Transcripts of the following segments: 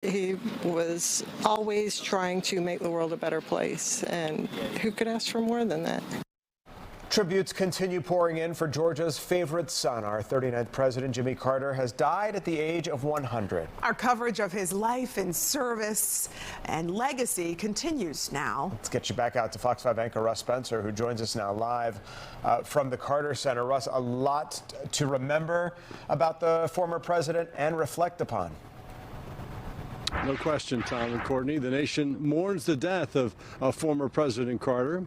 He was always trying to make the world a better place, and who could ask for more than that? Tributes continue pouring in for Georgia's favorite son. Our 39th president, Jimmy Carter, has died at the age of 100. Our coverage of his life and service and legacy continues now. Let's get you back out to Fox 5 anchor Russ Spencer, who joins us now live from the Carter Center. Russ, a lot to remember about the former president and reflect upon. No question, Tom and Courtney. The nation mourns the death of former President Carter.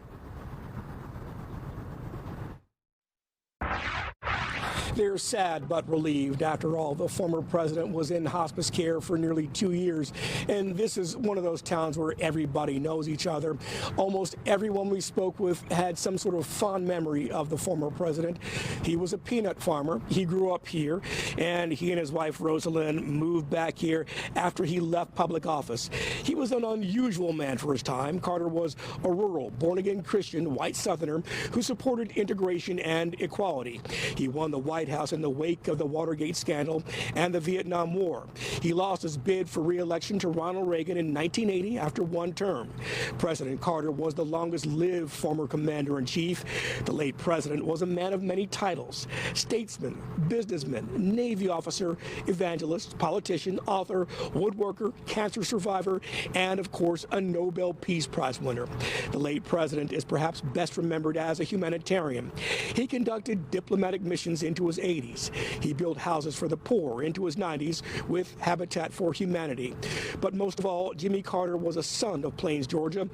They're sad but relieved. After all, the former president was in hospice care for nearly 2 years, and this is one of those towns where everybody knows each other. Almost everyone we spoke with had some sort of fond memory of the former president. He was a peanut farmer. He grew up here, and he and his wife Rosalind moved back here after he left public office. He was an unusual man for his time. Carter was a rural, born-again Christian white Southerner who supported integration and equality. He won the White House in the wake of the Watergate scandal and the Vietnam War. He lost his bid for re-election to Ronald Reagan in 1980 after one term. President Carter was the longest-lived former commander-in-chief. The late president was a man of many titles: statesman, businessman, Navy officer, evangelist, politician, author, woodworker, cancer survivor, and, of course, a Nobel Peace Prize winner. The late president is perhaps best remembered as a humanitarian. He conducted diplomatic missions into his 80s. He built houses for the poor into his 90s with Habitat for Humanity. But most of all, Jimmy Carter was a son of Plains, Georgia,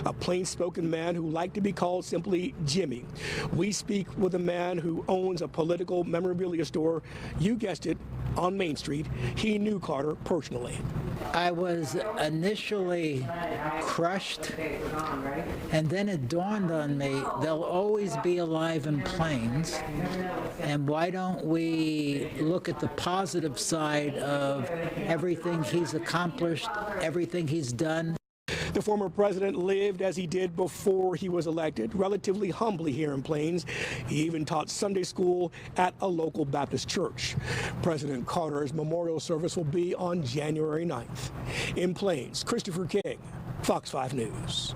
a plain-spoken man who liked to be called simply Jimmy. We speak with a man who owns a political memorabilia store, you guessed it, on Main Street. He knew Carter personally. I was initially crushed, and then it dawned on me, they'll always be alive in Plains, and why don't we look at the positive side of everything he's accomplished, everything he's done. The former president lived as he did before he was elected, relatively humbly here in Plains. He even taught Sunday school at a local Baptist church. President Carter's memorial service will be on January 9th. In Plains, Christopher King, Fox 5 News.